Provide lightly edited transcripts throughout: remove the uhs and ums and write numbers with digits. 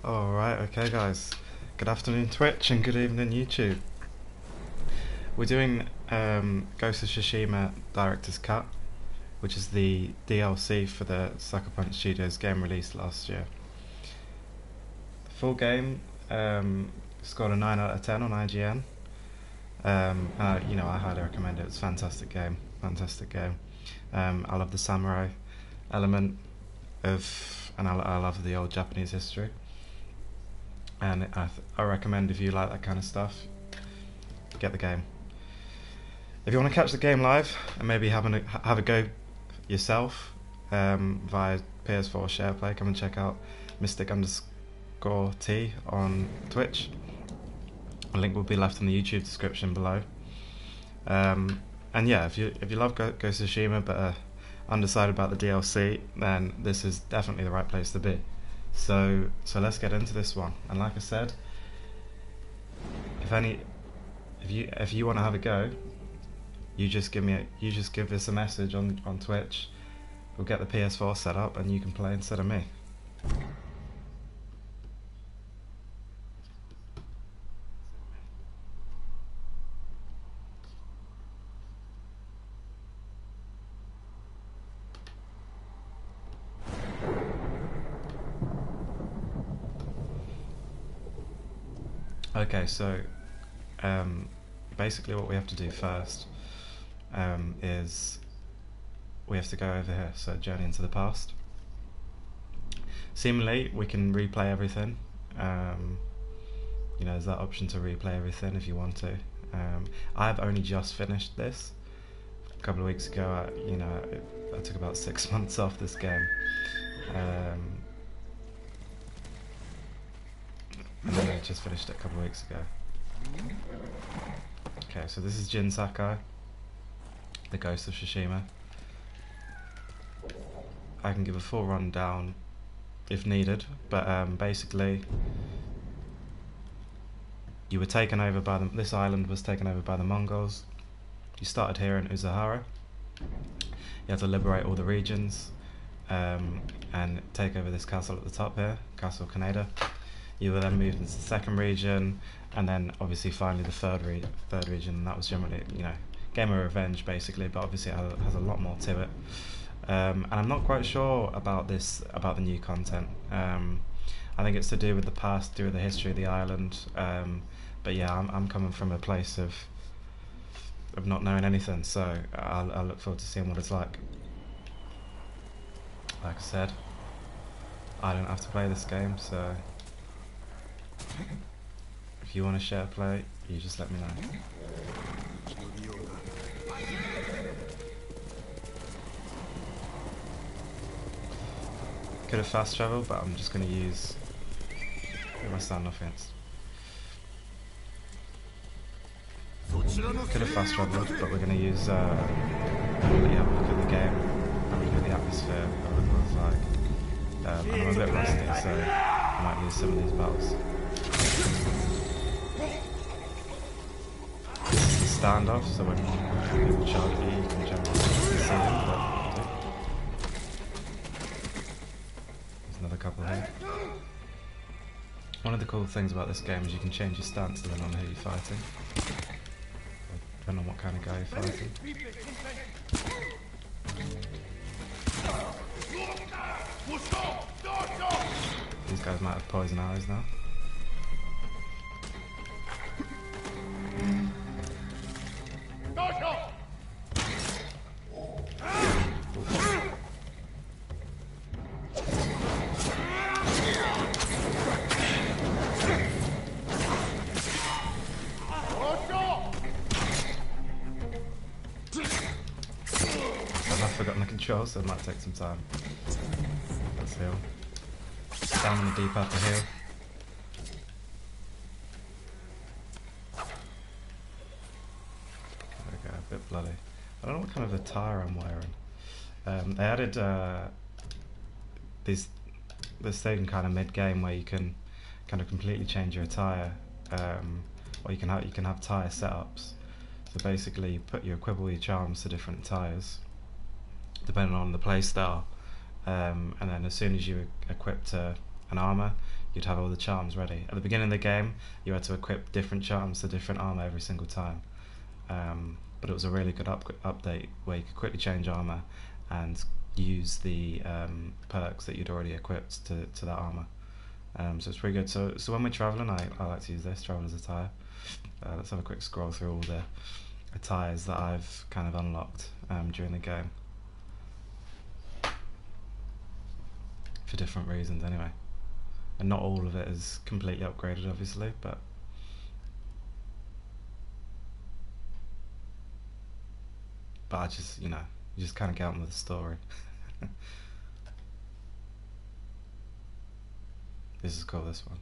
Alright, okay guys. Good afternoon Twitch and good evening YouTube. We're doing Ghost of Tsushima Director's Cut, which is the DLC for the Sucker Punch Studios game released last year. The full game scored a 9 out of 10 on IGN. And I highly recommend it. It's a fantastic game. I love the samurai element and I love the old Japanese history. And I recommend, if you like that kind of stuff, get the game. If you want to catch the game live and maybe have a go yourself via PS4 Shareplay, come and check out Mystic_T on Twitch. A link will be left in the YouTube description below. And yeah, if you love Ghost of Tsushima but are undecided about the DLC, then this is definitely the right place to be. So let's get into this one. And like I said, if you want to have a go, you just give us a message on Twitch. We'll get the PS4 set up and you can play instead of me. Okay, so basically what we have to do first is we have to go over here, so journey into the past. Seemingly we can replay everything. There's that option to replay everything if you want to. I've only just finished this a couple of weeks ago. I took about 6 months off this game. And then I just finished it a couple of weeks ago. Okay, so this is Jin Sakai, the Ghost of Tsushima. I can give a full rundown if needed, but basically, you were taken over by this island was taken over by the Mongols. You started here in Uzahara. You had to liberate all the regions and take over this castle at the top here, Castle Kaneda. You were then moved into the second region, and then obviously finally the third region, and that was generally, game of revenge basically, but obviously it has a lot more to it. And I'm not quite sure about the new content. I think it's to do with the past, to do with the history of the island. But yeah, I'm coming from a place of not knowing anything, so I'll look forward to seeing what it's like. Like I said, I don't have to play this game, so if you want to share play, you just let me know. Could have fast traveled, but I'm just going to use my standoff against. Could have fast traveled, but we're going to use really have a look at the game, have a look at the atmosphere, have a look what it's like. I'm a bit rusty, so I might lose some of these battles. This is the standoff, so when people charge you can generally see them, but there's another couple here. One of the cool things about this game is you can change your stance depending on who you're fighting, depending on what kind of guy you're fighting. These guys might have poison arrows now. I've forgotten the controls, so it might take some time. Let's heal. Down on the D-pad to heal. There we go, a bit bloody. I don't know what kind of attire I'm wearing. They added this thing kind of mid-game where you can kind of completely change your attire, or you can have attire setups. So basically, you equip your charms to different attires, depending on the playstyle. And then as soon as you equip an armour, you'd have all the charms ready. At the beginning of the game, you had to equip different charms to different armor every single time. But it was a really good update where you could quickly change armor and use the perks that you'd already equipped to that armor. So it's pretty good. So when we're traveling, I like to use this Traveler's Attire. Let's have a quick scroll through all the attires that I've kind of unlocked during the game, for different reasons anyway. And not all of it is completely upgraded, obviously, but I just, you just kind of get on with the story. This is cool, this one.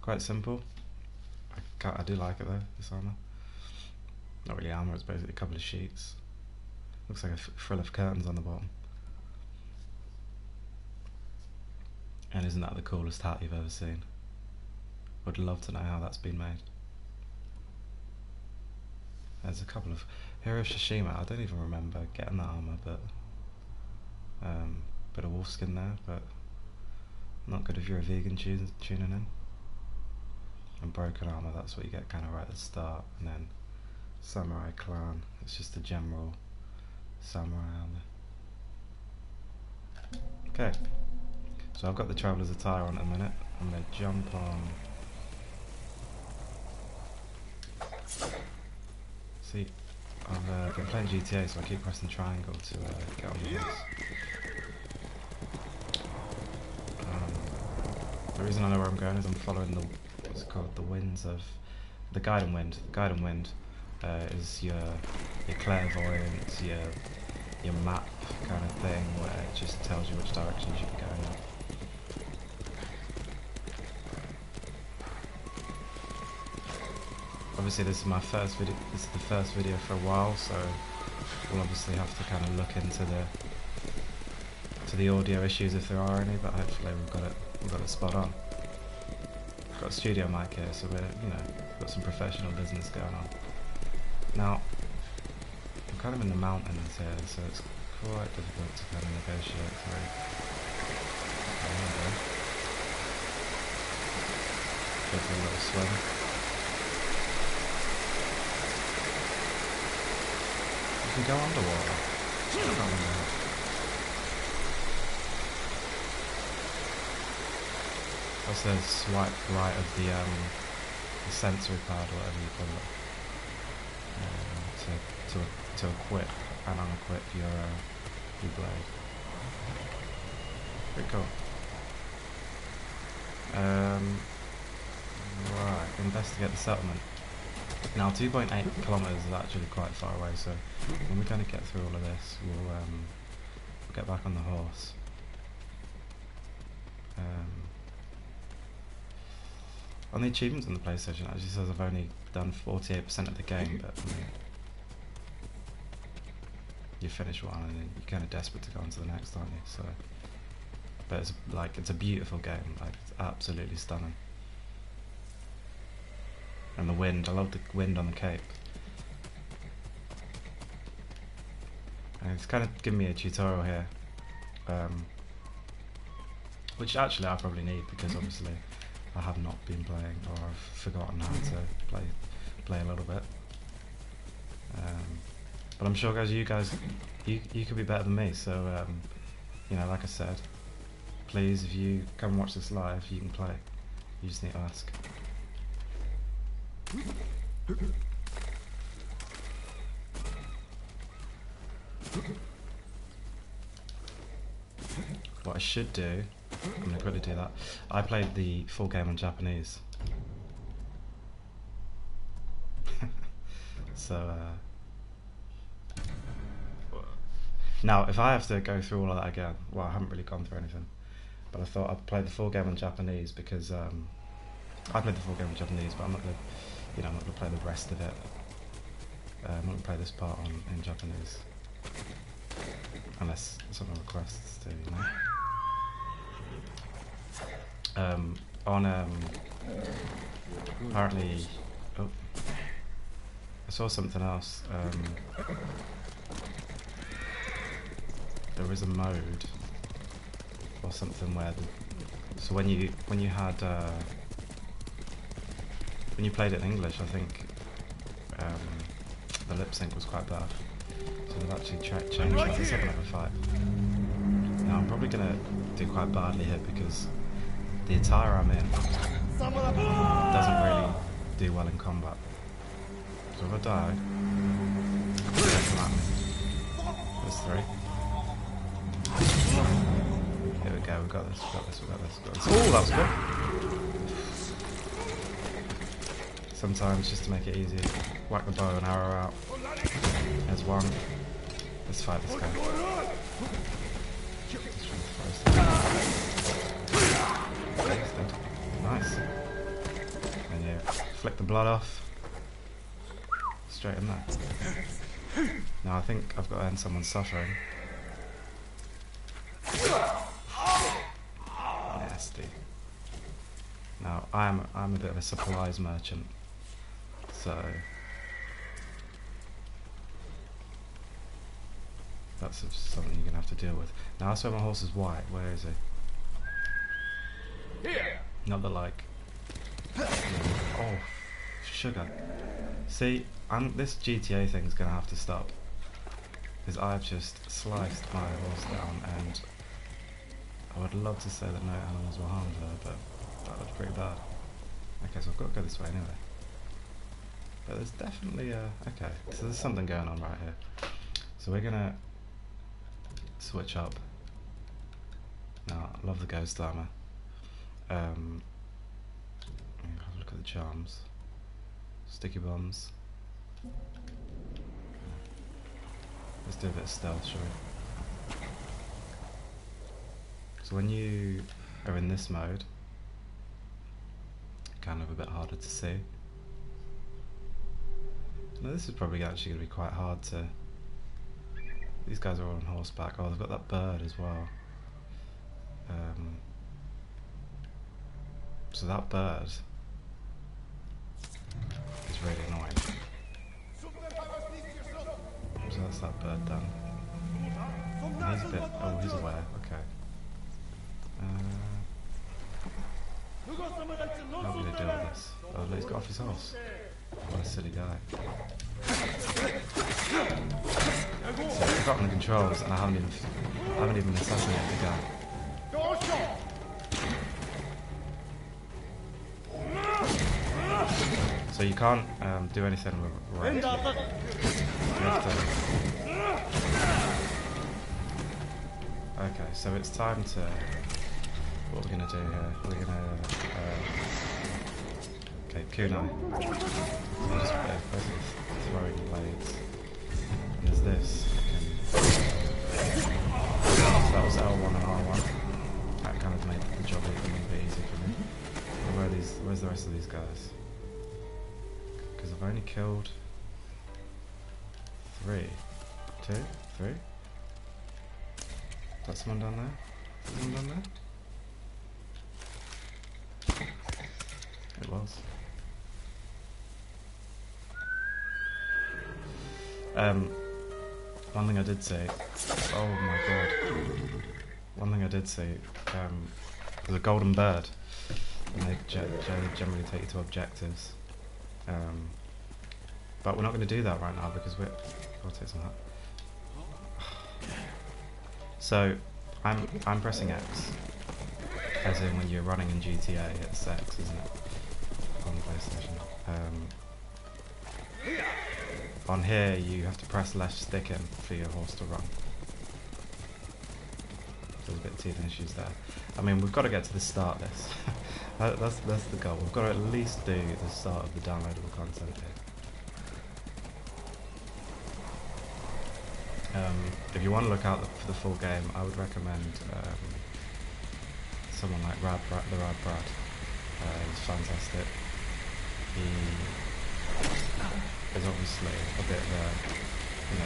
Quite simple. I do like it though, this armour. Not really armour, it's basically a couple of sheets. Looks like a frill of curtains on the bottom. And isn't that the coolest hat you've ever seen? Would love to know how that's been made. There's a couple of Hero Tsushima. I don't even remember getting that armour, but bit of wolf skin there, but not good if you're a vegan tuning in. And broken armour, that's what you get kind of right at the start, and then Samurai Clan, it's just a general samurai armour. Okay, so I've got the Traveler's Attire on at the minute. I'm going to jump on. See, I've been playing GTA, so I keep pressing triangle to get on the horse. The reason I know where I'm going is I'm following the, what's it called, the winds of, the guiding wind. The guiding wind is your clairvoyance, your map kind of thing, where it just tells you which direction you should be going in. Obviously this is my first video, this is the first video for a while, so we'll obviously have to kind of look into the audio issues if there are any, but hopefully we've got it spot on. Got a studio mic here, so we're, got some professional business going on. Now, I'm kind of in the mountains here, so it's quite difficult to kind of negotiate through. Okay, there we go. Go for a little swim. You can go underwater. Also, swipe right of the sensory pad, or whatever you call it, to equip and unequip your blade. Pretty cool. Right, investigate the settlement. Now 2.8 kilometers is actually quite far away, so when we kind of get through all of this, we'll get back on the horse. On the achievements on the PlayStation, it actually says I've only done 48% of the game, but I mean, you finish one and then you're kind of desperate to go on to the next, aren't you? So, but it's a beautiful game. Like, it's absolutely stunning. And the wind, I love the wind on the Cape. And it's kind of giving me a tutorial here, which actually I probably need, because obviously I have not been playing, or I've forgotten how to play a little bit. But I'm sure, guys, you could be better than me. So like I said, please, if you come watch this live, you can play. You just need to ask. What I should do, I'm going to quickly do that. I played the full game on Japanese. So, now if I have to go through all of that again, well, I haven't really gone through anything, but I thought I'd play the full game on Japanese, because I played the full game in Japanese, but I'm not going to, I'm not going to play the rest of it. I'm not going to play this part in Japanese, unless someone requests to, apparently, I saw something else. there is a mode or something where so when you had when you played it in English, I think the lip sync was quite bad. So they've actually changed that. Let's have another fight. Now I'm probably gonna do quite badly here because the attire I'm in doesn't really do well in combat. So if I die, don't come at me. There's 3. Here we go, we got this, we got this, we got this, we got this. Oh, that was good! Sometimes, just to make it easier, whack the bow and arrow out. There's 1. Let's fight this guy. Okay, he's dead. Nice. And you flick the blood off. Straight in there. Now I think I've got to end someone's suffering. Nasty. Now I'm a bit of a supplies merchant, so that's something you're gonna have to deal with. Now I swear my horse is white. Where is he? Not the like. Oh, sugar. See, this GTA thing's gonna have to stop because I've just sliced my horse down, and I would love to say that no animals were harmed there, but that looks pretty bad. Okay, so I've got to go this way anyway. But there's definitely okay, so there's something going on right here. So we're gonna switch up. Now, I love the ghost armor. Have a look at the charms. Sticky bombs. Let's do a bit of stealth, shall we? So when you are in this mode, kind of a bit harder to see. Now this is probably actually going to be quite hard to... These guys are all on horseback. Oh, they've got that bird as well. So that bird is really annoying. So that's that bird done. And he's a bit... Oh, he's aware. Okay. How are we going to deal with this? Oh, he's got off his horse. What a silly guy. So I've forgotten the controls and I haven't even assassinated the guy. So you can't do anything with right. You have to... Okay, so it's time to... What we're going to do here? We're going to... okay, kunai. Just both throwing blades. And there's this. So that was L1 and R1. That kind of made the job a little bit easier for me. Where's the rest of these guys? Because I've only killed 3. 2? 3? Is that someone down there? Someone down there? It was. One thing I did say, oh my god, one thing I did say, there's a golden bird, and they generally take you to objectives, but we're not going to do that right now because I'll take some of that. So, I'm pressing X, as in when you're running in GTA, it's X, isn't it? On the PlayStation. On here, you have to press left stick in for your horse to run. There's a bit of teething issues there. I mean, we've got to get to the start of this. that's the goal. We've got to at least do the start of the downloadable content here. If you want to look out for the full game, I would recommend someone like the Rad Brad. He's fantastic. He is obviously a bit of a,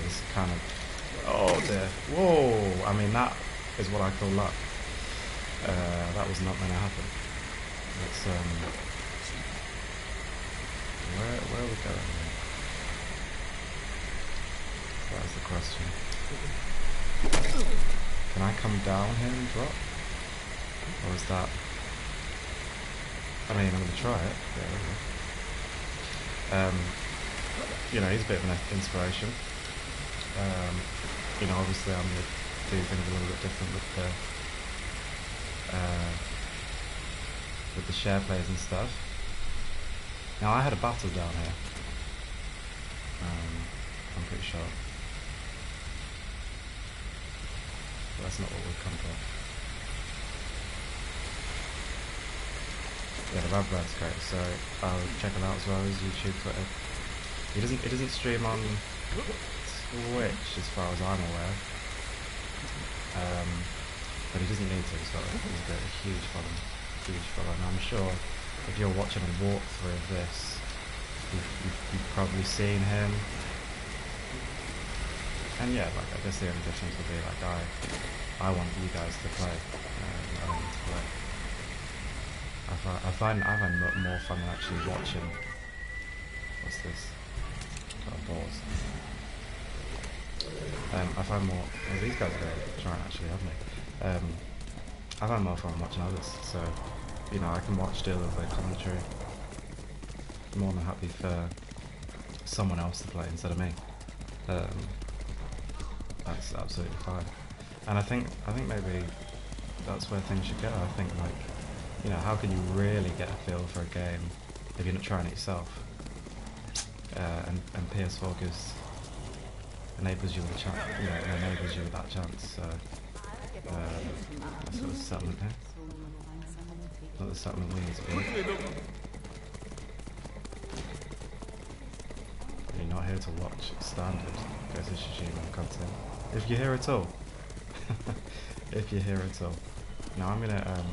this kind of, oh dear, whoa, I mean that is what I call luck. That was not going to happen. It's, where are we going here? That is the question. come down here and drop? Or is that... I mean, I'm going to try it. Yeah, you know, he's a bit of an inspiration. You know, obviously I'm going to do things a little bit different with the share plays and stuff. Now, I had a battle down here. I'm pretty sure. But that's not what we've come for. Yeah, the Radbrad's great, so I'll check him out as well as YouTube, Twitter. He doesn't stream on Twitch as far as I'm aware. But he doesn't need to, so he's got a huge following. And I'm sure if you're watching a walkthrough of this, you've probably seen him. And yeah, like I guess the only difference would be like I want you guys to play. I don't need to play. I find more fun than actually watching. What's this? Got a pause. I find more. Well, these guys are going to try and actually have me. I find more fun watching others. So, you know, I can watch deal with their commentary. I'm more than happy for someone else to play instead of me. That's absolutely fine. And I think maybe that's where things should go. I think, like, you know, how can you really get a feel for a game if you're not trying it yourself? And PS4 enables you with a chance, you know, enables you with that chance. So that's sort of settlement here. Not the settlement we need to be. You're not here to watch standard Ghost of Tsushima content. If you're here at all. If you're here at all. Now I'm gonna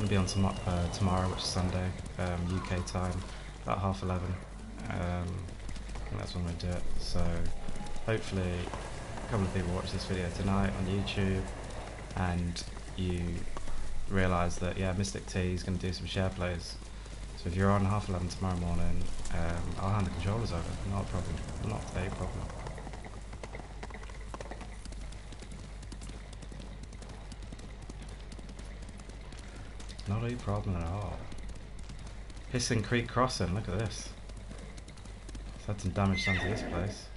be on tomorrow, which is Sunday, UK time, about 11:30. I think that's when I'm gonna do it. So hopefully a couple of people watch this video tonight on YouTube, and you realise that yeah, Mystic T is going to do some share plays. So if you're on 11:30 tomorrow morning, I'll hand the controllers over. Not a problem. Not a problem. Not a problem at all. Hissing Creek Crossing, look at this. It's had some damage done to this place.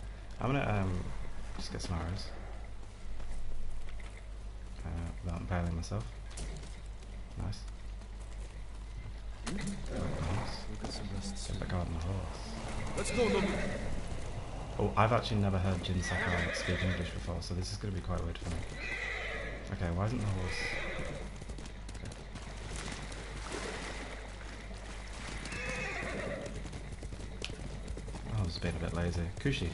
I'm gonna just get some arrows. Without impaling myself. Nice. Get back on the horse. Let's go, Nobu. Oh, I've actually never heard Jin Sakai speak English before, so this is gonna be quite weird for me. Okay, why isn't the horse? I was being a bit lazy. Kushi.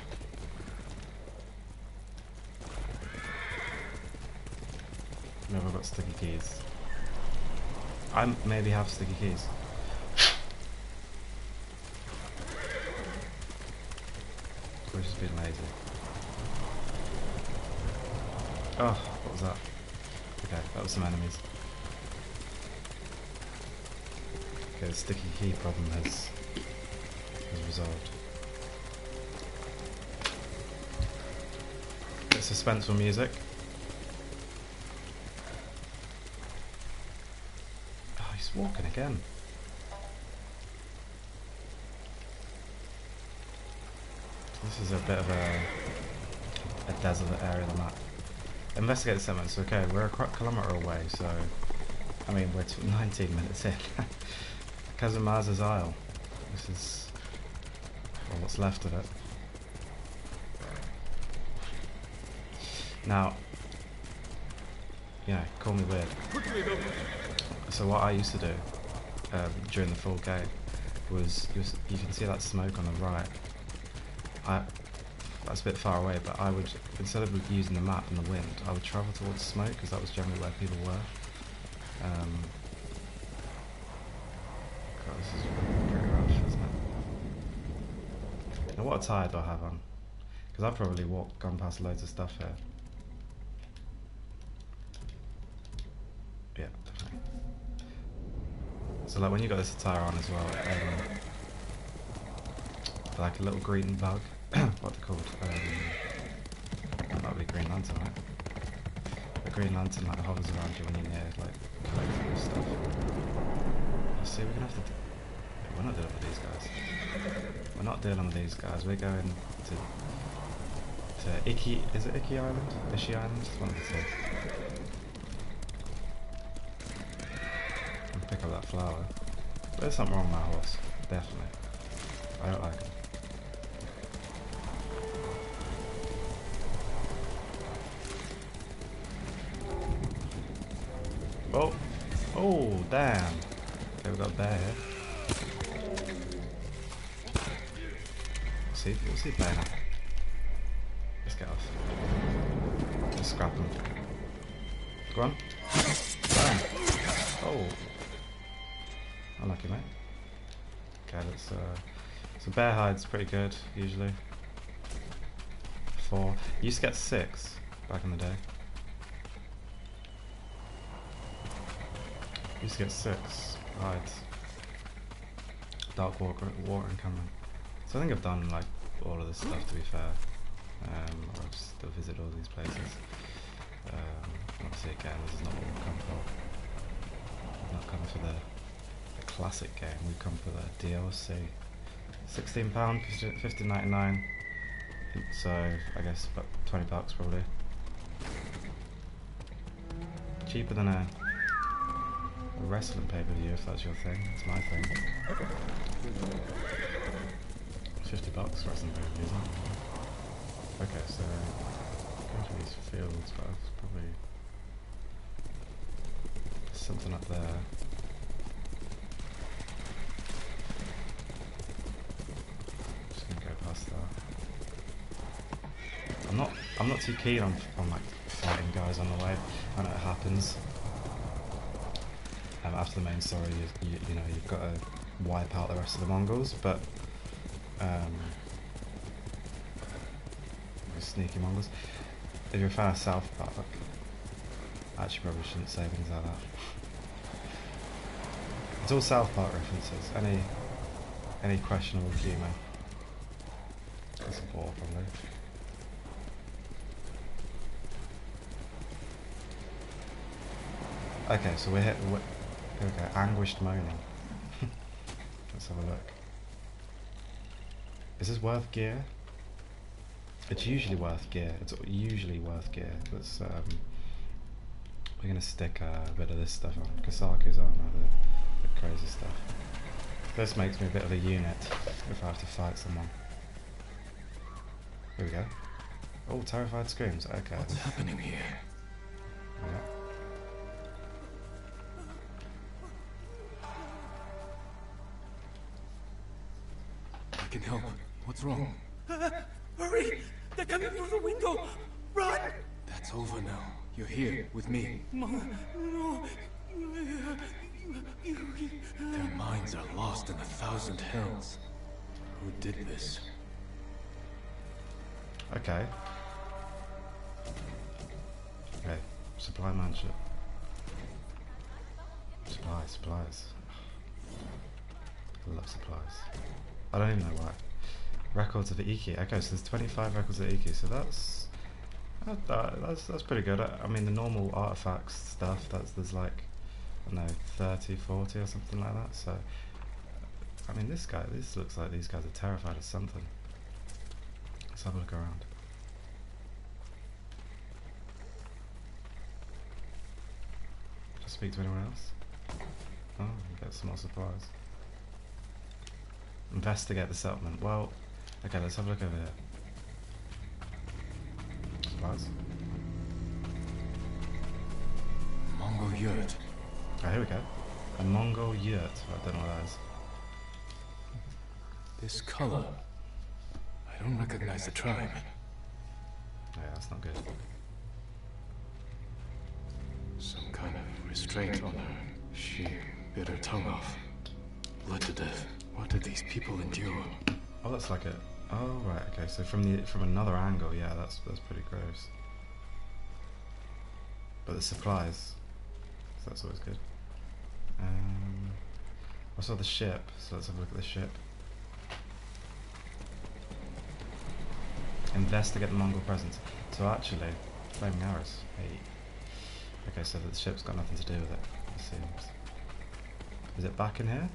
Never got sticky keys. I maybe have sticky keys. We're just being lazy. Oh, what was that? Okay, that was some enemies. Okay, the sticky key problem has resolved. Bit suspenseful music. Oh, he's walking again. This is a bit of a desolate area of the map. Investigate the settlements. Okay, we're a kilometre away, so I mean we're 19 minutes in. Kazumaza's Isle. This is well, what's left of it. Now, yeah, call me weird. So what I used to do during the full game was you can see that smoke on the right. That's a bit far away, but I would, instead of using the map and the wind, I would travel towards smoke because that was generally where people were. God, this is pretty rough, isn't it? Now, what attire do I have on? Because I've probably gone past loads of stuff here. Yeah, definitely. So like when you got this attire on as well, like a little green bug. What they're called? That would be Green Lantern, right? green lantern like hovers around you when you're near like collecting stuff. Let's see, we're gonna have to. We're not dealing with these guys. We're not dealing with these guys. We're going to Iki. Is it Iki Island? Ishi Island? One of the two. And pick up that flower. There's something wrong with my horse. Definitely. I don't like him. Oh! Oh, damn! Okay, we got a bear here. We'll see bear now. Let's get off. Let's scrap him. Go on. Bam! Oh! Unlucky, mate. Okay, let's so bear hide's pretty good, usually. 4. You used to get 6 back in the day. Used to get 6 hides. Dark water and Cameron. So I think I've done like all of this stuff, to be fair. I've still visited all these places. Obviously again, this is not what we've come for. We've not come for the classic game, we've come for the DLC. £16, $15.99. So I guess about $20 probably. Cheaper than a wrestling pay-per-view if that's your thing. It's my thing. $50 wrestling pay-per-view, isn't it? Okay, so go to these fields, but it's probably something up there. Just gonna go past that. I'm not too keen on like fighting guys on the way. I know it happens. After the main story, you know you've got to wipe out the rest of the Mongols, but sneaky Mongols. If you're a fan of South Park, I actually probably shouldn't say things like that. It's all South Park references. Any questionable humour. That's a bore, probably. Okay, so we're here we go, anguished moaning. Let's have a look. Is this worth gear? It's usually worth gear. It's usually worth gear. Let's we're gonna stick a bit of this stuff on. GOSAKU'S armour, the crazy stuff. This makes me a bit of a unit if I have to fight someone. Here we go. Oh, terrified screams. Okay. What's happening here? Yeah. I can help. What's wrong? Hurry! They're coming through the window! Run! That's over now. You're here with me. No. Their minds are lost in 1,000 hells. Who did this? Okay. Okay. Supply manship. Supplies. I love supplies. I don't even know why. Records of the Iki. Okay, so there's 25 records of the Iki, so that's pretty good. I mean, the normal artifacts stuff, there's like, I don't know, 30, 40 or something like that. So, I mean, this looks like these guys are terrified of something. Let's have a look around. Just speak to anyone else? Oh, we get some more supplies. Investigate the settlement. Well, okay, let's have a look over here. Supplies. Mongol yurt. Oh, here we go. A Mongol yurt. I don't know what that is. This color. I don't recognize the tribe. Yeah, that's not good. Some kind of restraint on her. She bit her tongue off. Bled to death. What do these people endure? Oh, that's like a. Oh, right. Okay, so from another angle, yeah, that's pretty gross. But the supplies, so that's always good. I saw the ship, so let's have a look at the ship. Investigate the Mongol presence. So actually, flaming arrows. Hey. Okay, so the ship's got nothing to do with it, it seems. Is it back in here?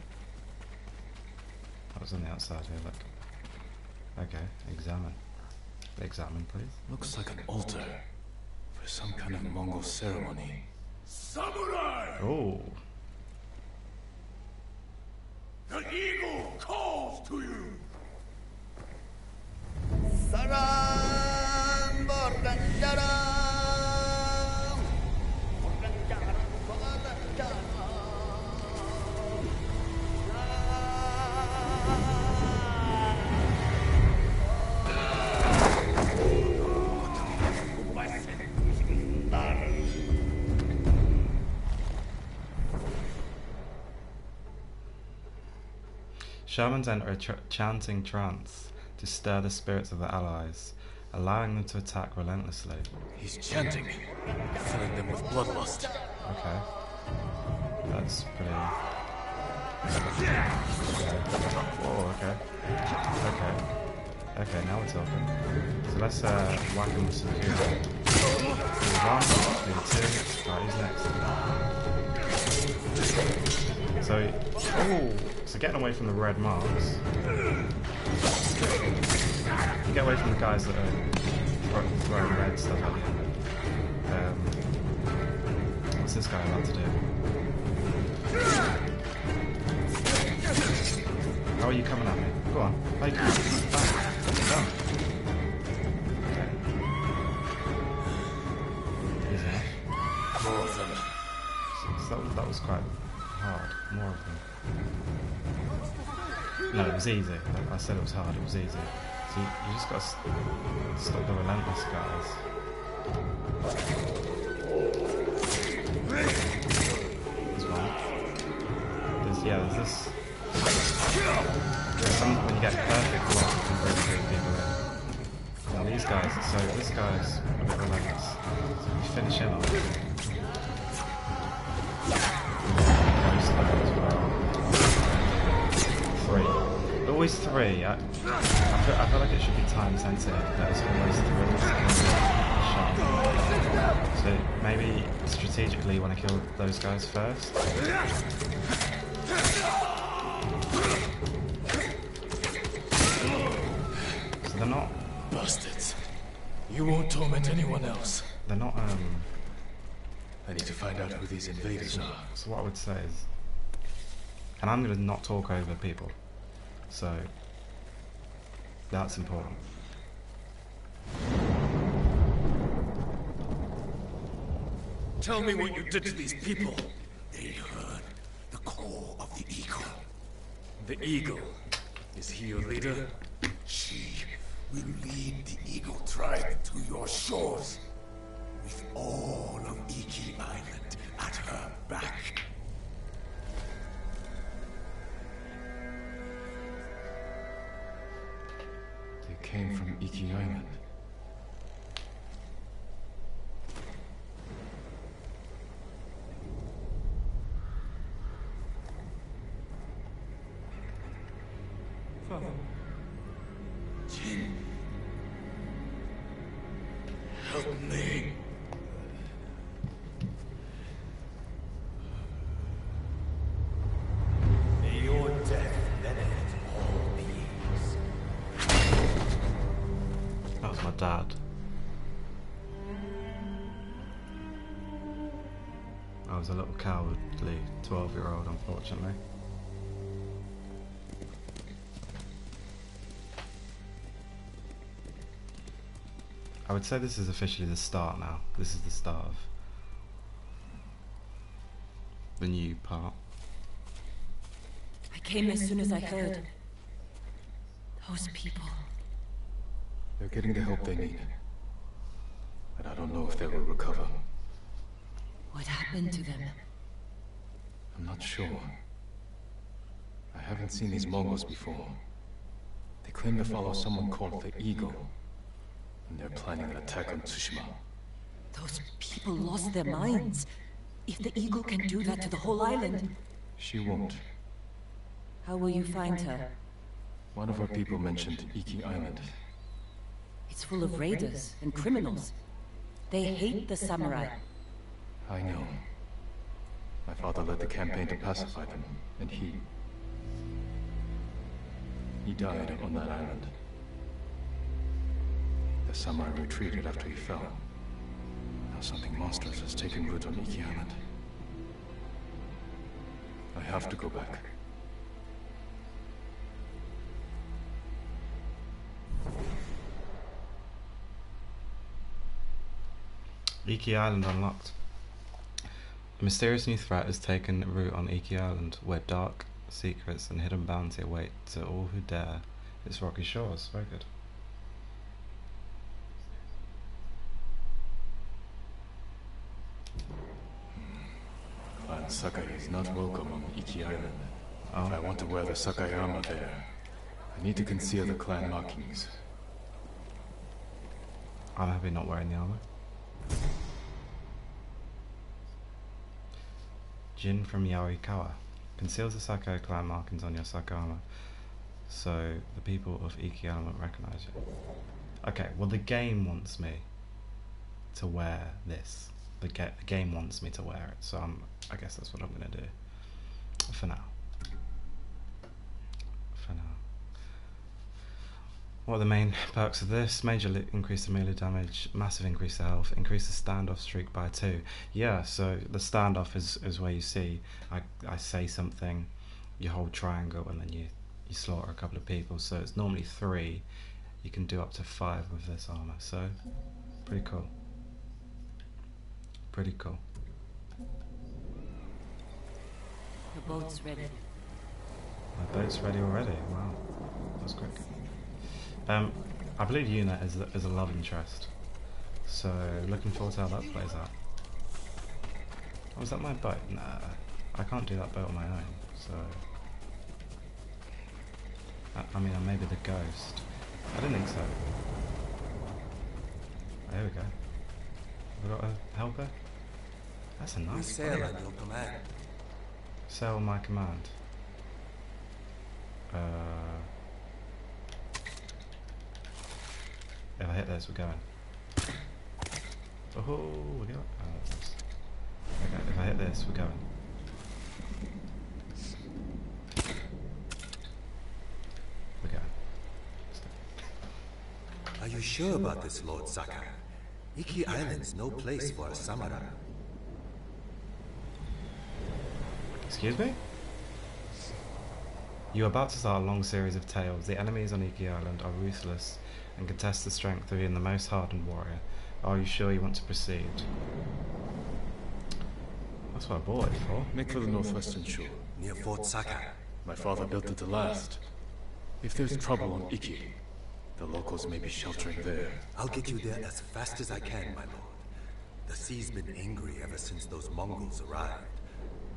That was on the outside here, look. Okay, examine. Examine, please. Looks like an altar for some kind of Mongol ceremony. Samurai! Oh. The eagle calls to you! Salam Borganjaram! Shamans enter a chanting trance to stir the spirits of the allies, allowing them to attack relentlessly. He's chanting, filling them with bloodlust. Okay. That's pretty... Okay. Whoa, okay. Okay. Okay, now we're talking. So let's whack him with some food. One, two. Right, who's next? So, so getting away from the red marks. You get away from the guys that are throwing red stuff at you. What's this guy allowed to do? How are you coming at me? Go on. How are you coming at me? Bam. Okay. Easy enough. More of them. So that was quite hard. More of them. No, it was easy. I said it was hard, it was easy. So you just gotta stop the relentless guys. There's one. There's this. There's some, when you get perfect block, you can really bring people in. Now these guys, so this guy's a bit relentless. So if you finish him off. Three. Always three. I feel like it should be time sensitive. There's always three. So maybe strategically you want to kill those guys first. So they're not... Bastards. You won't torment anyone else. They're not, I need to find out who these invaders are. So what I would say is... And I'm going to not talk over people. So... That's important. Tell me what you did to these people. They heard the call of the eagle. The eagle. Is he your leader? She will lead the eagle tribe to your shores, with all of Iki Island at her back. They came from Iki Island. Father. Jin, help me. May your death benefit all beings. That was my dad. I was a little cowardly 12-year-old, unfortunately. I would say this is officially the start now. This is the start of the new part. I came as soon as I heard. Those people. They're getting the help they need. But I don't know if they will recover. What happened to them? I'm not sure. I haven't seen these Mongols before. They claim to follow someone called the Eagle. And they're planning an attack on Tsushima. Those people lost their minds. If the eagle can do that to the whole island... She won't. How will you find her? One of our people mentioned Iki Island. It's full of raiders and criminals. They hate the samurai. I know. My father led the campaign to pacify them, and he died on that island. The samurai retreated after he fell. Now something monstrous has taken root on Iki Island. I have to go back. Iki Island unlocked. A mysterious new threat has taken root on Iki Island, where dark secrets and hidden bounty await to all who dare its rocky shores. Very good. Clan Sakai is not welcome on Iki Island. Oh. If I want to wear the Sakai armor there, I need to conceal the clan markings. I'm happy not wearing the armor. Jin from Yaoikawa. Conceals the Sakai clan markings on your Sakai armor, so the people of Iki Island won't recognize you. Okay, well the game wants me to wear this. The game wants me to wear it, so I guess that's what I'm going to do. For now. What are the main perks of this? Major increase to melee damage, massive increase to health, increase the standoff streak by 2. Yeah, so the standoff is where you see I say something, you hold triangle, and then you slaughter a couple of people. So it's normally 3. You can do up to 5 with this armor. So pretty cool. Pretty cool. The boat's ready. My boat's ready already. Wow, that's quick. I believe Yuna is a love interest, so looking forward to how that plays out. Oh, is that my boat? Nah, I can't do that boat on my own, so... I mean, I may be the ghost. I don't think so. There we go. We got a helper? That's a nice We sail boat. at your command. Sail on my command. If I hit this, we're going. Oh, we're going. Oh, that's nice. Okay, if I hit this, we're going. We're going. Are you sure about this, Lord Sakai? Iki Island's no place for a samurai. Excuse me? You are about to start a long series of tales. The enemies on Iki Island are ruthless and can test the strength of even the most hardened warrior. Are you sure you want to proceed? That's what I bought it for. Make for the northwestern shore. Near Fort Sakai. My father built it to last. If there's trouble on Iki, the locals may be sheltering there. I'll get you there as fast as I can, my lord. The sea's been angry ever since those Mongols arrived.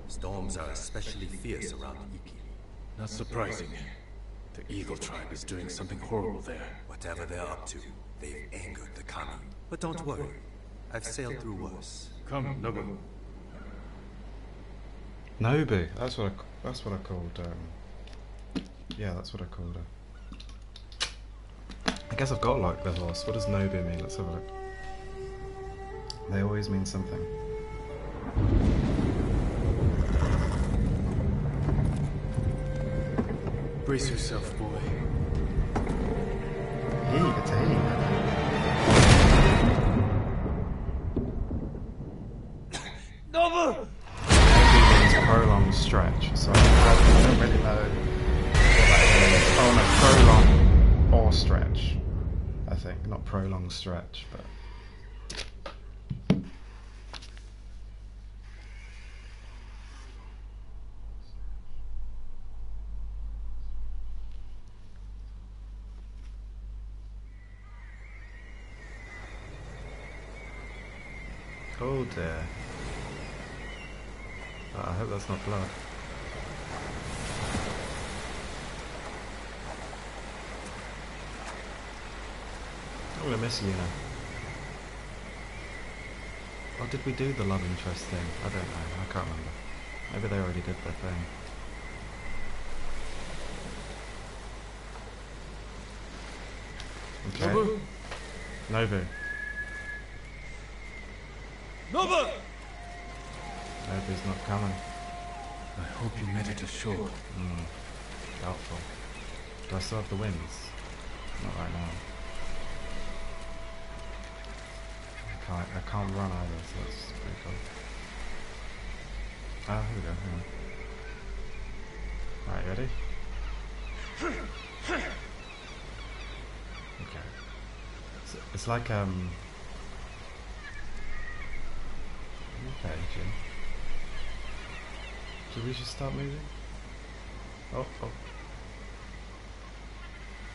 Storms are especially fierce around Iki. Not surprising. The Eagle tribe is doing something horrible there. Whatever they're up to, they've angered the Kami. But don't worry, I've sailed through worse. Come, Nobu. Nobu. That's what I called. Yeah, that's what I called her. I guess I've got like the horse. What does Nobu mean? Let's have a look. They always mean something. Brace yourself, boy. Hey, it's a hey. Nobu! It's a prolonged stretch, so I don't really know what that is. Oh no, prolong or stretch. I think, not prolonged stretch, but... Oh dear. Oh, I hope that's not blood. I'm gonna miss you now. Or did we do the love interest thing? I don't know, I can't remember. Maybe they already did their thing. Okay. Nobu! Nobu. Nobu! Hope he's not coming. I hope you made it ashore. Doubtful. Do I still have the winds? Not right now. I can't run either, so that's pretty cool. Ah, here we go, hang on. Right, ready? Okay. It's like, okay, Jim. Should we just start moving? Oh.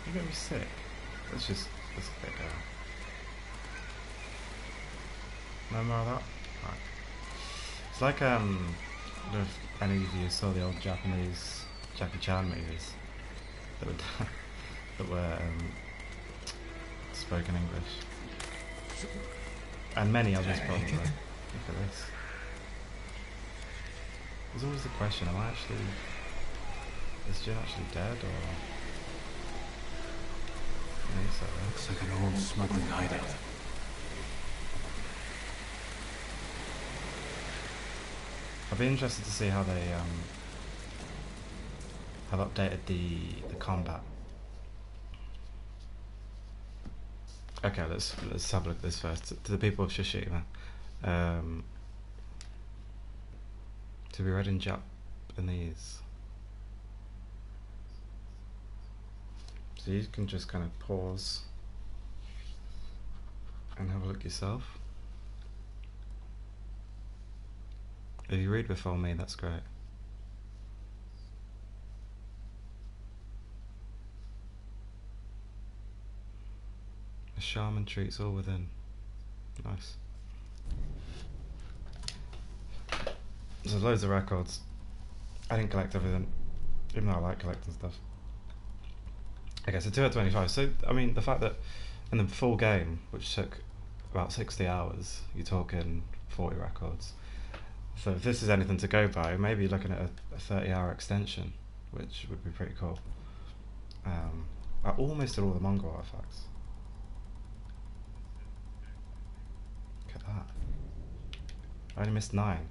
You're gonna be sick. Let's get going. No more of that? Right. It's like, I don't know if any of you saw the old Japanese Jackie Chan movies that were spoken English. And many others probably. Look at this. There's always the question, is Jin actually dead, or? I think so, right? Looks like an old smuggling hideout. I'd be interested to see how they have updated the combat. Okay, let's have a look at this first. To the people of Tsushima, to be read in Japanese. So you can just kind of pause and have a look yourself. If you read before me, that's great. A shaman treats all within. Nice. There's loads of records. I didn't collect everything, even though I like collecting stuff. Okay, so 2 out of 25. So, I mean, the fact that in the full game, which took about 60 hours, you're talking 40 records. So if this is anything to go by, maybe you're looking at a 30-hour extension, which would be pretty cool. I almost did all the Mongol artifacts. Look at that. I only missed 9.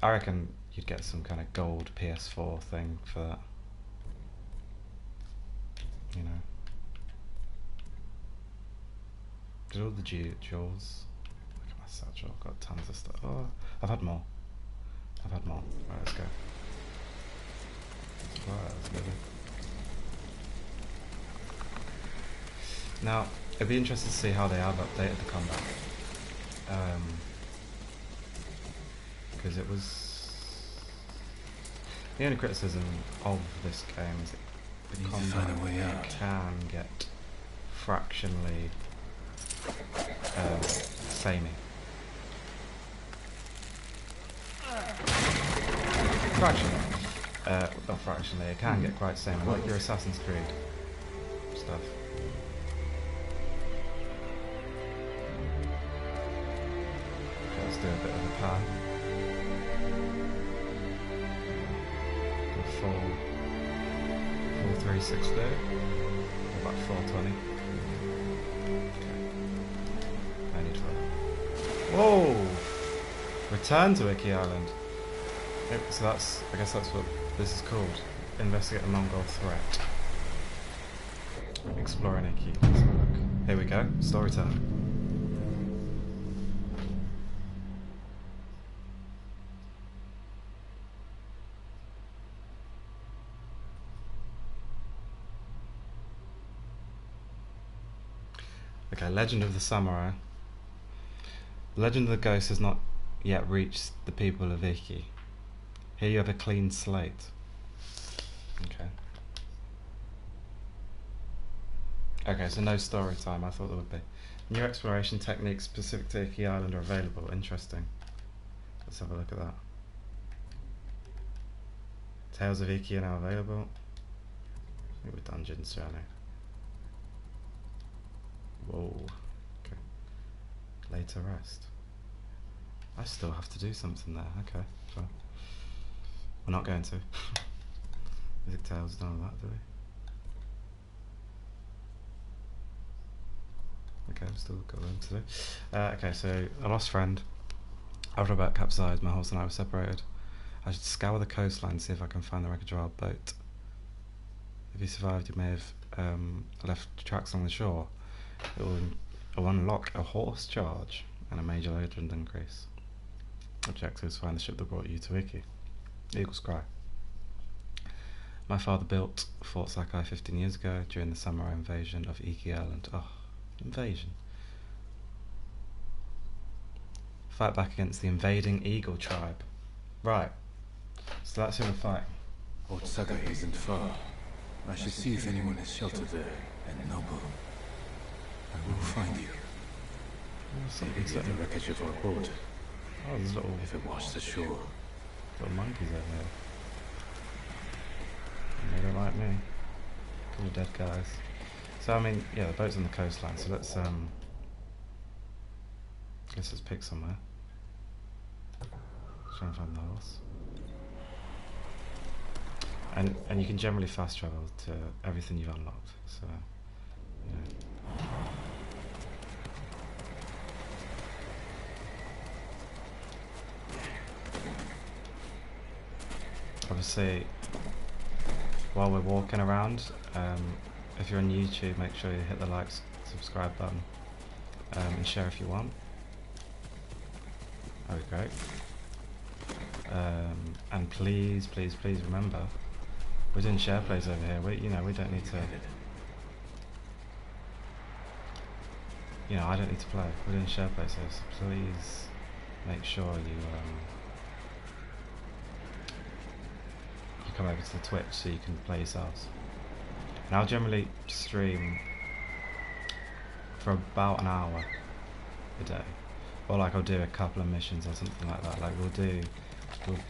I reckon you'd get some kind of gold PS4 thing for that. You know. Did all the jewels. Look at my satchel, I've got tons of stuff. Oh, I've had more. Right, let's go. Right, let's go. Now, it'd be interesting to see how they have updated the combat. Because it was... The only criticism of this game is that the combat can get fractionally samey. Not fractionally, it can get quite samey, like your Assassin's Creed stuff. Okay, let's do a bit of a pan. Full 360, about 420. Okay. I need to. Whoa! Return to Iki Island. Yep, so I guess that's what this is called. Investigate the Mongol threat. Exploring Iki. Let's have a look. Here we go. Story time. Okay, Legend of the Samurai. The Legend of the Ghost has not yet reached the people of Iki. Here you have a clean slate. Okay. Okay, so no story time, I thought there would be. New exploration techniques specific to Iki Island are available. Interesting. Let's have a look at that. Tales of Iki are now available. I think we're Dungeons Journey. Whoa. Okay. Later rest. I still have to do something there. Okay, fine. We're not going to. Music Tales done all that, do we? Okay, I've still got them to do. Okay, so a lost friend. After our boat capsized, my horse and I were separated. I should scour the coastline and see if I can find the wreckage of our boat. If you survived, you may have left tracks along the shore. It will unlock a horse charge and a major legend increase. Objective is find the ship that brought you to Iki. Eagle's Cry. My father built Fort Sakai 15 years ago during the samurai invasion of Iki Island. Oh, invasion. Fight back against the invading Eagle tribe. Right. So that's who we're fighting. Old Sakai isn't far. I should see if anyone is sheltered there. And Noble, I will find you. Maybe get the wreckage of our boat. Oh, there's little... If it washed ashore. Little monkeys over here. And they don't like me. Couple of dead guys. So, I mean, yeah, the boat's on the coastline, so let's, guess let's pick somewhere. Try and find the horse. And you can generally fast travel to everything you've unlocked, so, you know. Obviously, while we're walking around, if you're on YouTube, make sure you hit the like, subscribe button, and share if you want. That'd be great. And please, please, please remember, we're doing share plays over here. We don't need to. I don't need to play. We're doing share plays here, so please make sure you come over to the Twitch so you can play yourselves. And I'll generally stream for about an hour a day, or like I'll do a couple of missions or something like that. Like we'll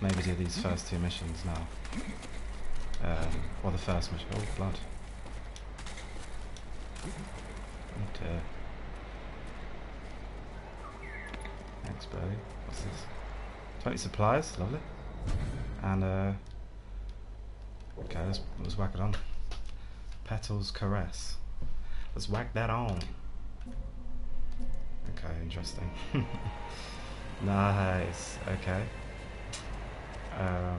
maybe do these first two missions now, or the first mission. Oh, blood! Oh dear. Thanks, buddy. What's this? 20 supplies, lovely. And okay, let's whack it on. Petals Caress. Let's whack that on. Okay, interesting. Nice. Okay. I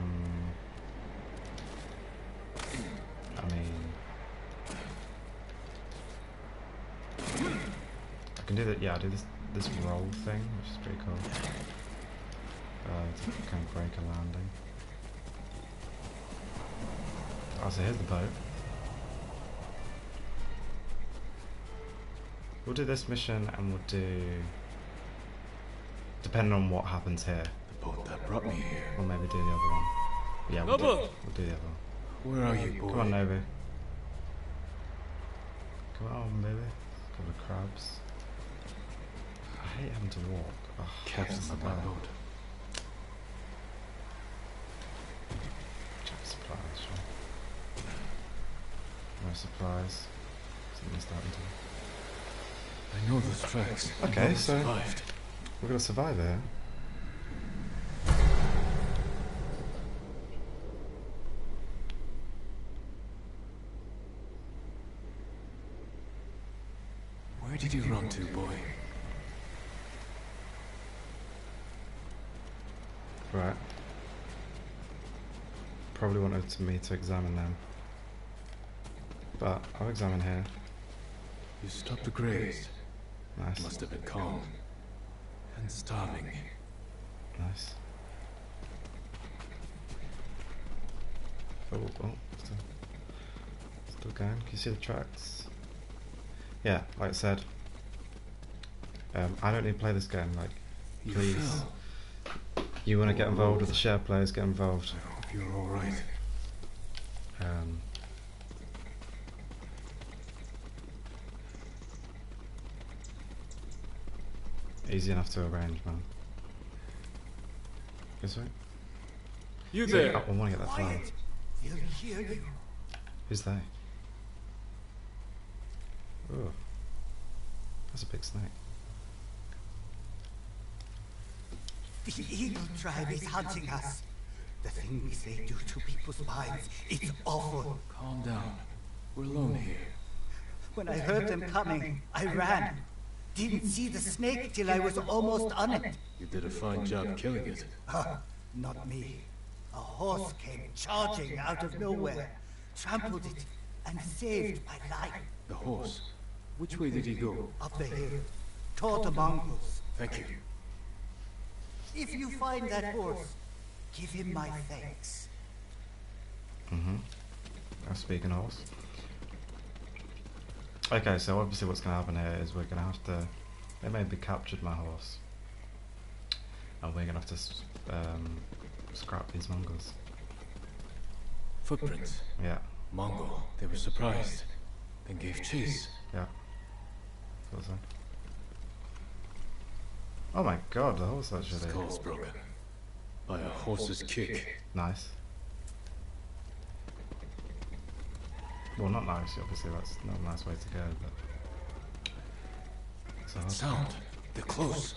mean, I can do that. Yeah, I'll do this roll thing, which is pretty cool. To kind of break a landing. Oh, so here's the boat. We'll do this mission and we'll do... Depending on what happens here. The boat that brought me here. We'll maybe do the other one. Yeah, we'll do the other one. Where are you, boy? Come on, Nobu. Come on, baby. A couple of crabs. I hate having to walk. Oh, Captain of my boat. Check supplies, sure. No supplies. Something's starting to... I know those tracks. Okay, so survived. we're gonna survive here. Where did you run to, boy? Right. Probably wanted me to examine them. But I'll examine here. You stopped to graze. Nice. Must have been calm. And starving. Nice. Oh, still going. Can you see the tracks? Yeah, like I said, I don't need to play this game. Like, please, you want to get involved with the share players, get involved. I hope you're all right. Easy enough to arrange, man. This way? You there? I want to get that flag. They'll hear you. Who's they? Oh, that's a big snake. The Eagle tribe is hunting us. The things they do to people's minds, it's awful. Calm down. We're alone here. When I heard them coming, I ran. Didn't see the snake till I was almost on it. You did a fine job killing it. Not me. A horse came charging out of nowhere, trampled it, and saved my life. The horse? Which way did he go? Up the hill, toward the Mongols. Thank you. If you find that horse, give him my thanks. Speaking of horse. Okay, so obviously what's going to happen here is we're going to have to... They maybe captured my horse. And we're going to have to scrap these Mongols. Footprints. Yeah. Mongol. They were surprised. Then gave chase. Yeah. Thought so. Oh my god, the horse actually. Skull's broken. By a horse's kick. Nice. Well, not nice, obviously, that's not a nice way to go, but... Sound. They're close.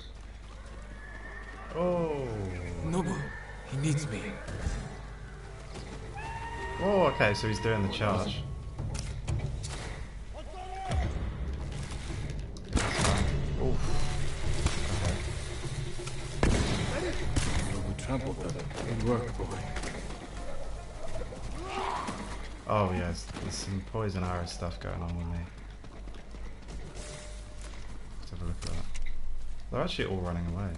Oh! Nobu, he needs me. Oh, okay, so he's doing the charge. Oof. Okay. Nobu trampled them. Good work, boy. Oh yes, there's some poison arrow stuff going on with me. Let's have a look at that. They're actually all running away.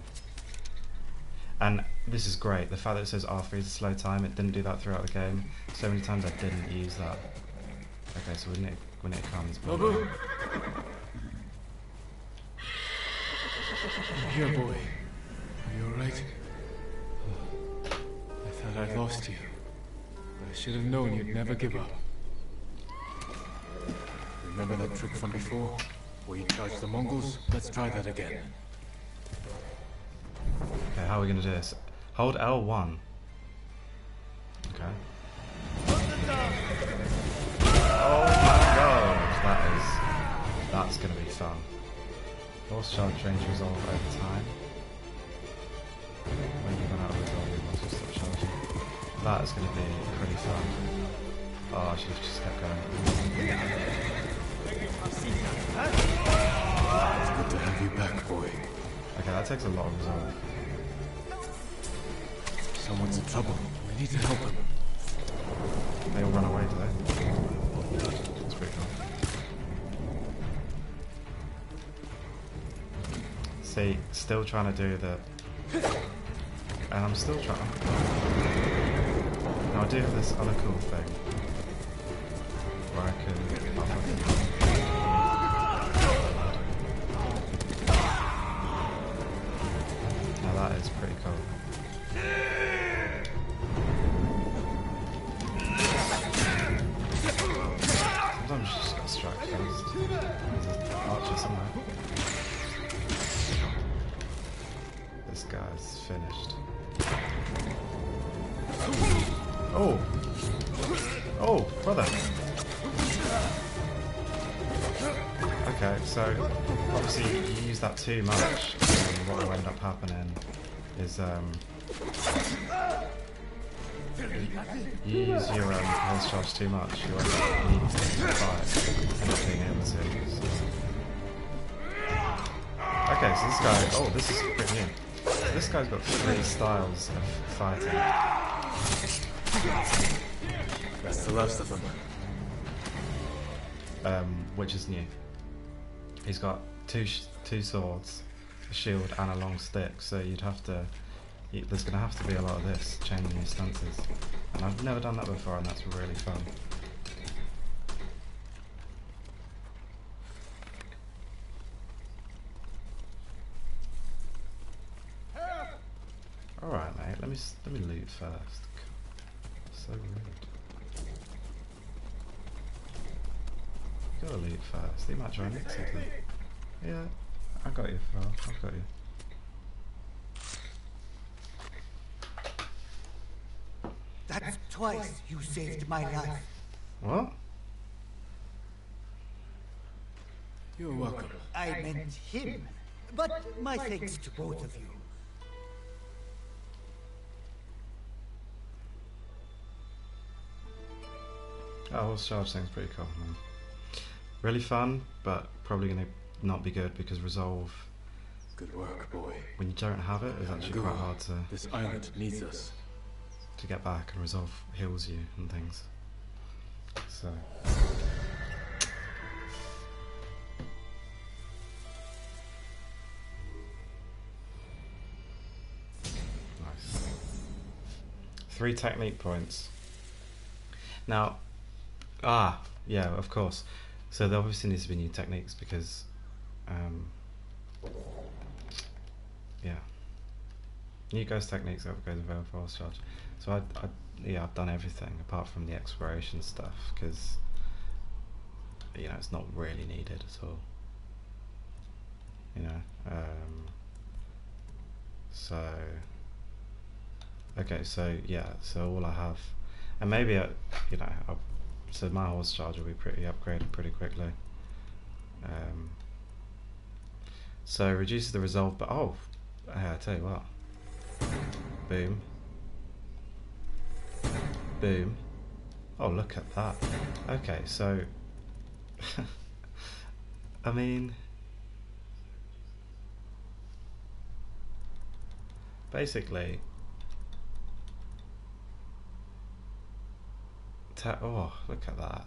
And this is great, the fact that it says R3 is a slow time, it didn't do that throughout the game. So many times I didn't use that. Okay, so when it comes... Nobu! I'm here, boy. Are you alright? I thought I'd lost you. I should have known you'd never give up. Remember that trick from before? Where you charged the Mongols? Let's try that again. Okay, how are we going to do this? Hold L1. Okay. Oh my god! That's going to be fun. Horse charge range resolve over time. When you run out of resolve, you must stop charging. That is going to be pretty fun. Oh, I should have just kept going. It's good to have you back, boy. Okay, that takes a lot of resolve. Someone's in trouble. We need to help him. They all run away, do they? That's pretty cool. See, still trying to do the... And I'm still trying. Now I do have this other cool thing. Where I can... Now that is pretty cool. Sometimes you just got to strike first. There's an archer somewhere. This guy's finished. Oh! Oh, brother! Okay, so obviously you use that too much, and what will end up happening is you use your horse charge too much, you end up needing to fight and not being able to. Okay, so this guy, oh, this is pretty new. This guy's got 3 styles of fighting. That's the last of them. Which is new. He's got two swords, a shield, and a long stick. So you'd have to. There's going to have to be a lot of this, changing your stances. And I've never done that before, and that's really fun. All right, mate. Let me loot first. So rude. Gotta loot first. They might try and nick something. Yeah, I got you, Phil. I've got you. That's twice you saved my life. What? You're welcome. I meant him. But my thanks to both of you. That horse charge thing's pretty cool, man. Really fun, but probably gonna not be good because resolve, Good work, boy. when you don't have it, is actually quite hard This island needs us. to get back, and resolve heals you and things. So. Nice. 3 technique points. Now, yeah, of course. So there obviously needs to be new techniques because, yeah, new ghost techniques upgrade the veil force charge. So I've done everything apart from the exploration stuff because, you know, it's not really needed at all. You know, so okay, so yeah, so all I have, and maybe you know, so my horse charge will be pretty upgraded pretty quickly. So reduces the resolve, but I tell you what, boom, boom. Oh, look at that. Okay, so I mean, basically, oh, look at that.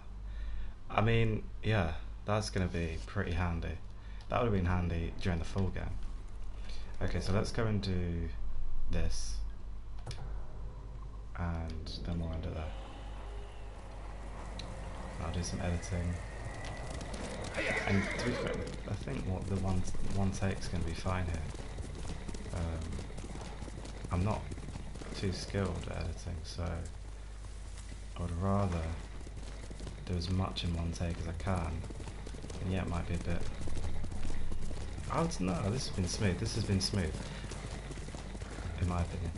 I mean, yeah, that's going to be pretty handy. That would have been handy during the full game. Okay, so let's go and do this. And then we'll under there. I'll do some editing. And to be fair, I think what the one take's going to be fine here. I'm not too skilled at editing, so I would rather do as much in one take as I can. And yeah, it might be a bit. No, this has been smooth. This has been smooth, in my opinion.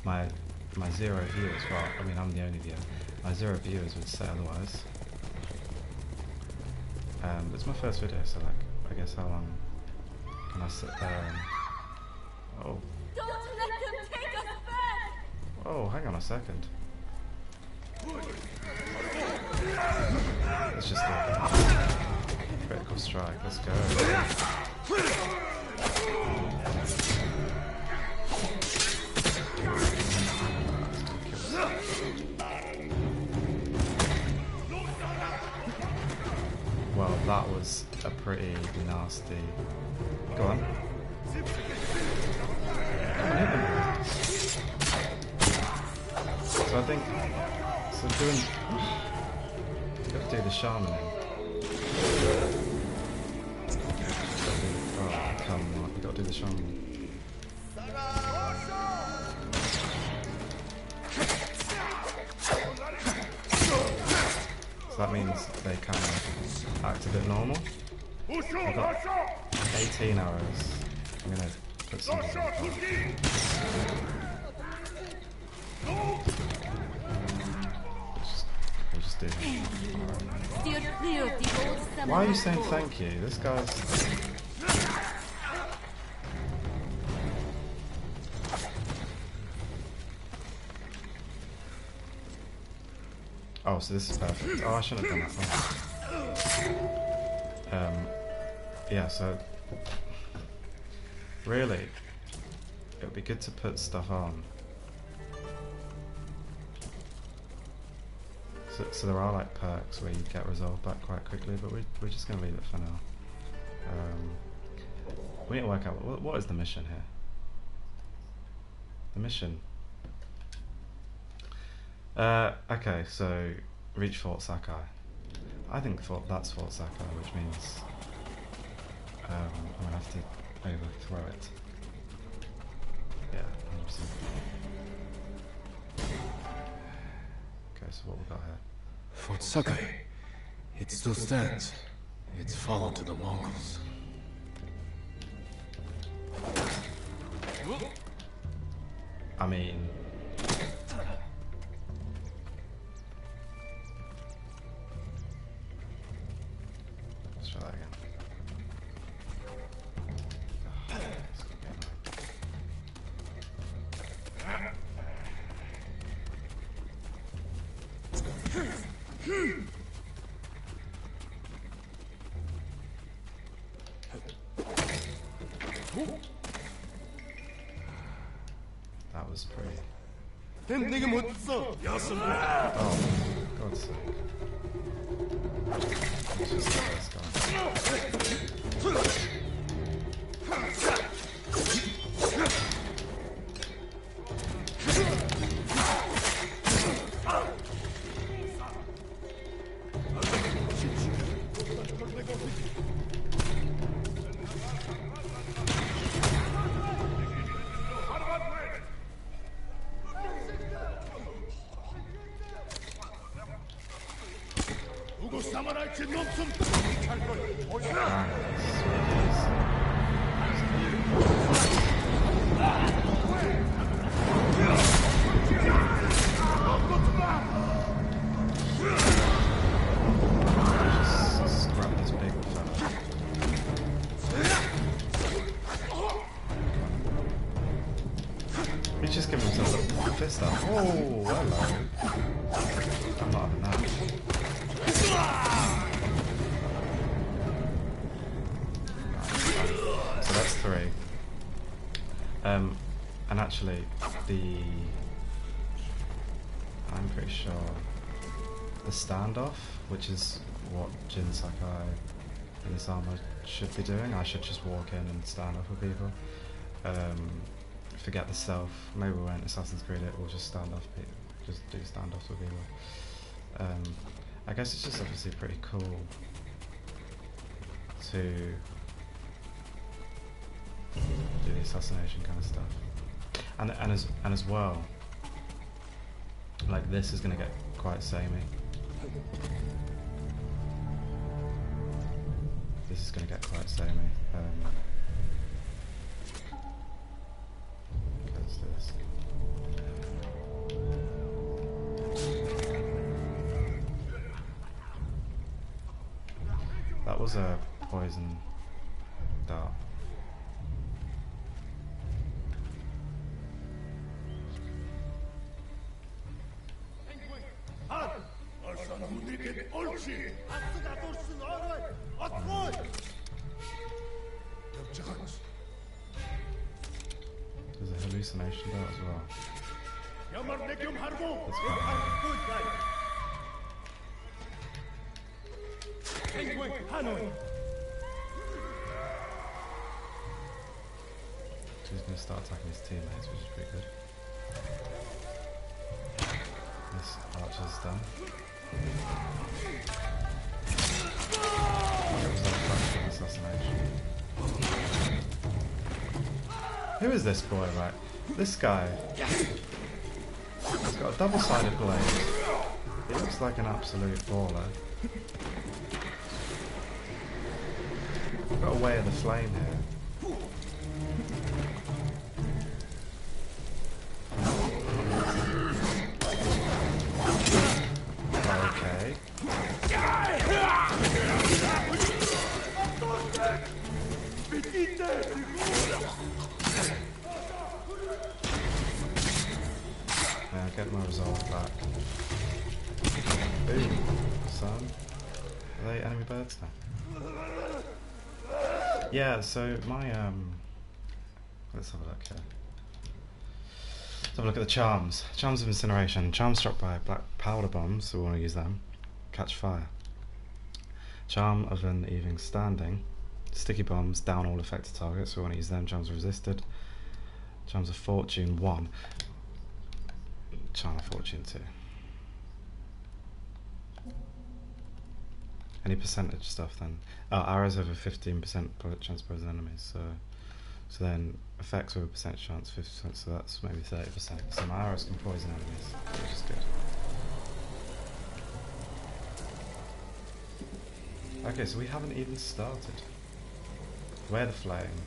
My 0 viewers, well, I mean, I'm the only viewer. My 0 viewers would say otherwise. It's my first video, so like, I guess how long can I sit there and... Oh. Don't let them take us back! Oh, hang on a second. Let's just do critical strike, let's go. Well, that was a pretty nasty... Go on. So I think... So doing... You have to do the shamaning. Oh, come on, you gotta do the shamaning. So that means they kind of act a bit normal. I've got 18 arrows. I'm gonna put some we'll just do it. Why are you saying thank you? This guy's... Oh, so this is perfect. Oh, I shouldn't have done that one. Yeah, so... Really, it would be good to put stuff on. So there are like perks where you get resolved back quite quickly, but we're just going to leave it for now. We need to work out what is the mission here. The mission. Okay, so reach Fort Sakai. I think that's Fort Sakai, which means I'm gonna have to overthrow it. Yeah, 100%. Okay, so what we got here? Fort Sakai. It still stands. It's fallen to the Mongols. I mean... Let's try that again. That was pretty. 넌 Oh, God's sake. Let's just get this guy. He's just giving himself a fist up. Oh, hello. I'm not having that. So that's 3. And actually, I'm pretty sure the standoff, which is what Jin Sakai in this armor should be doing. I should just walk in and stand off with people. Forget the self. Maybe we won't Assassin's Creed it. We'll just stand off. Just do standoffs with people. I guess it's just obviously pretty cool to do the assassination kind of stuff, and as well, like this is gonna get quite samey. This is gonna get quite samey. Let's do this. That was a poison dart. There's a hallucination dart as well. That's quite He's going to start attacking his teammates, which is pretty good. This archer's done. It was that practical assassination. Who is this boy, right? This guy. He's got a double-sided blade. He looks like an absolute baller. Got a way of the flame here. Okay. Now get my resolve back. Ooh, son. Are they enemy birds now? Yeah, so my let's have a look here. Let's have a look at the charms. Charms of incineration. Charms struck by black powder bombs, so we want to use them. Catch fire. Charm of an even standing. Sticky bombs down all affected targets, so we want to use them. Charms resisted. Charms of fortune 1. Charm of fortune 2. Any percentage stuff then? Oh, arrows have a 15% chance of poison enemies, so then effects with a percentage chance, 50%, so that's maybe 30%. So my arrows can poison enemies, which is good. Okay, so we haven't even started. Wear the flame.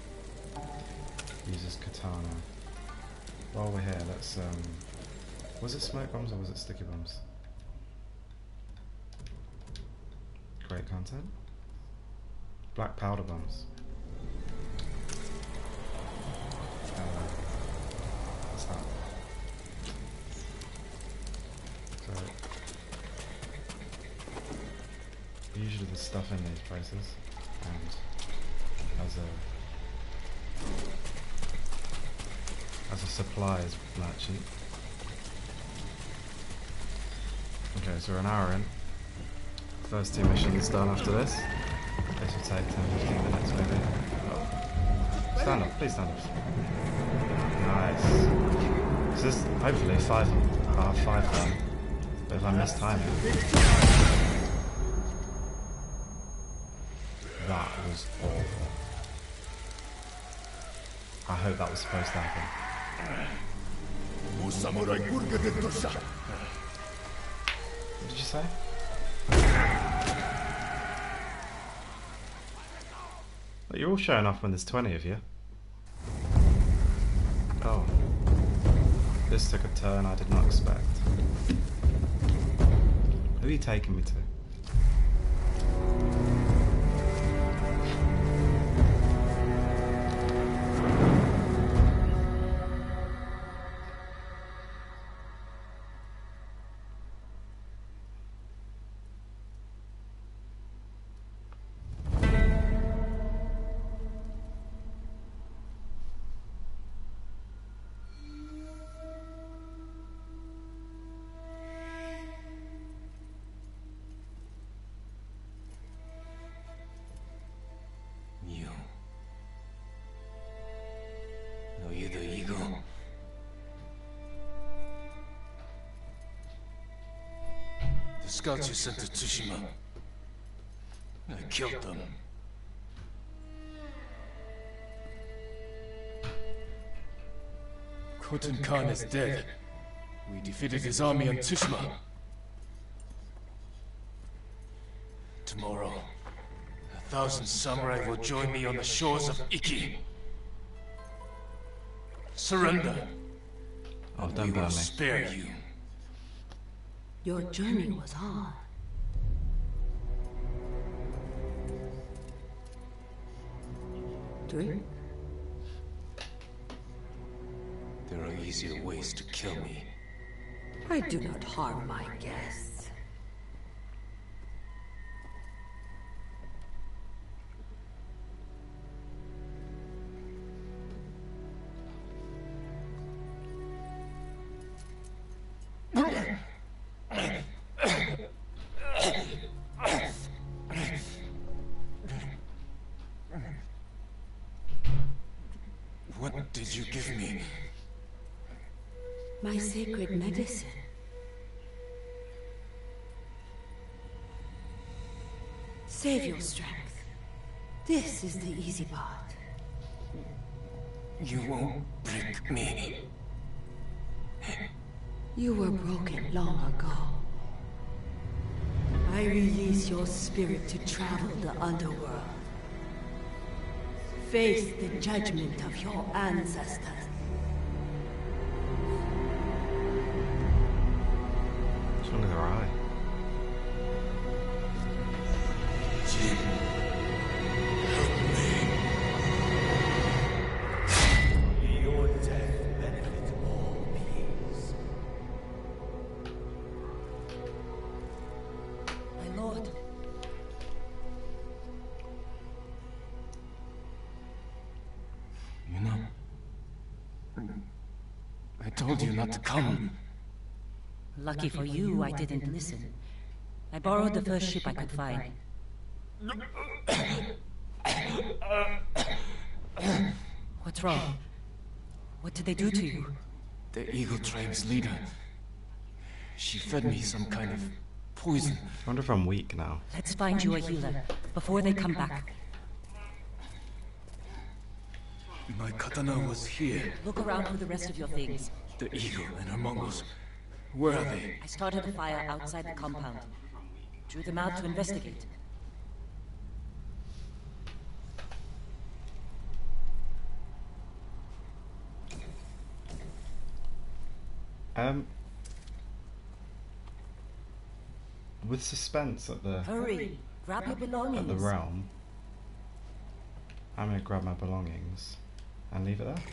Uses katana. While we're here, let's was it smoke bombs or was it sticky bombs? Great content. Black powder bombs. What's that? So usually there's stuff in these places, and as a supplies merchant. Okay, so we're an hour in. First 2 missions done after this. This will take 10-15 minutes maybe. Oh. Stand up, please stand up. Nice. So this, hopefully 5 done. But if I miss timing. That was awful. I hope that was supposed to happen. What did you say? Well, you're all showing off when there's 20 of you. Oh. This took a turn I did not expect. Who are you taking me to? The scouts you sent to Tsushima. I killed them. Khotun Khan is dead. We defeated his army on Tsushima. Tomorrow, 1,000 samurai will join me on the shores of Iki. Surrender. Oh, We don't burn will me. spare you. Your journey was hard. Drink? There are easier ways to kill me. I do not harm my guests. What did you give me? My sacred medicine. Save your strength. This is the easy part. You won't break me. You were broken long ago. I release your spirit to travel the underworld. Face the judgment of your ancestors. What's wrong with her eye? Jin, help me. Your death benefits all beings. My lord. You know, I told you not to come. Lucky for you, I didn't listen. I borrowed the first ship I could find. What's wrong? What did they do to you? The Eagle Tribe's leader. She fed me some kind of poison. I wonder if I'm weak now. Let's find you a healer before they come back. My katana was here. Look around for the rest of your things. The Eagle and her Mongols. Where are they? I started a fire outside the compound. Drew them out to investigate. With suspense at the Hurry! Grab your belongings. at the realm, I'm gonna grab my belongings and leave it there.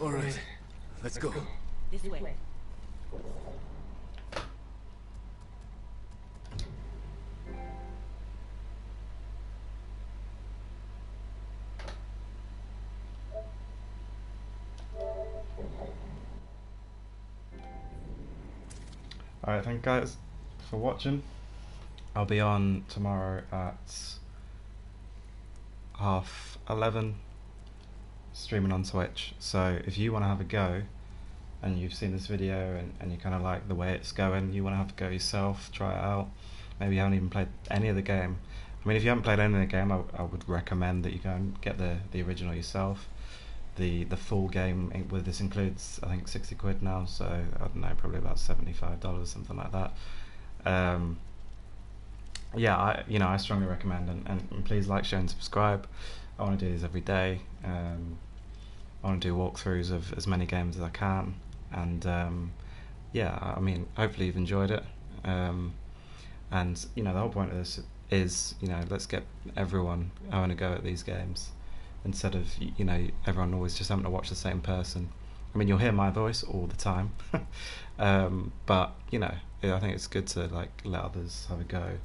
All right, let's go. This way. Alright, thank you guys for watching. I'll be on tomorrow at 11:30 streaming on Twitch, so if you want to have a go and you've seen this video and you kind of like the way it's going, you want to have a go yourself, try it out, maybe you haven't even played any of the game. I mean, if you haven't played any of the game, I would recommend that you go and get the original yourself. The full game with this includes, I think, 60 quid now, so I don't know, probably about $75, something like that. Yeah, I strongly recommend, and please like, share and subscribe. I want to do these every day. I want to do walkthroughs of as many games as I can, and yeah, I mean, hopefully you've enjoyed it. And the whole point of this is, let's get everyone having a go at these games, instead of everyone always just having to watch the same person. I mean, you'll hear my voice all the time, but I think it's good to like let others have a go.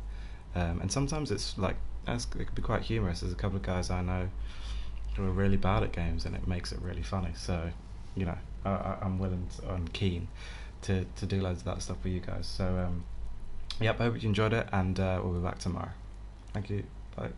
And sometimes it can be quite humorous. There's a couple of guys I know who are really bad at games, and it makes it really funny. So, I'm willing and keen to do loads of that stuff with you guys. So, yep, I hope you enjoyed it, and we'll be back tomorrow. Thank you. Bye.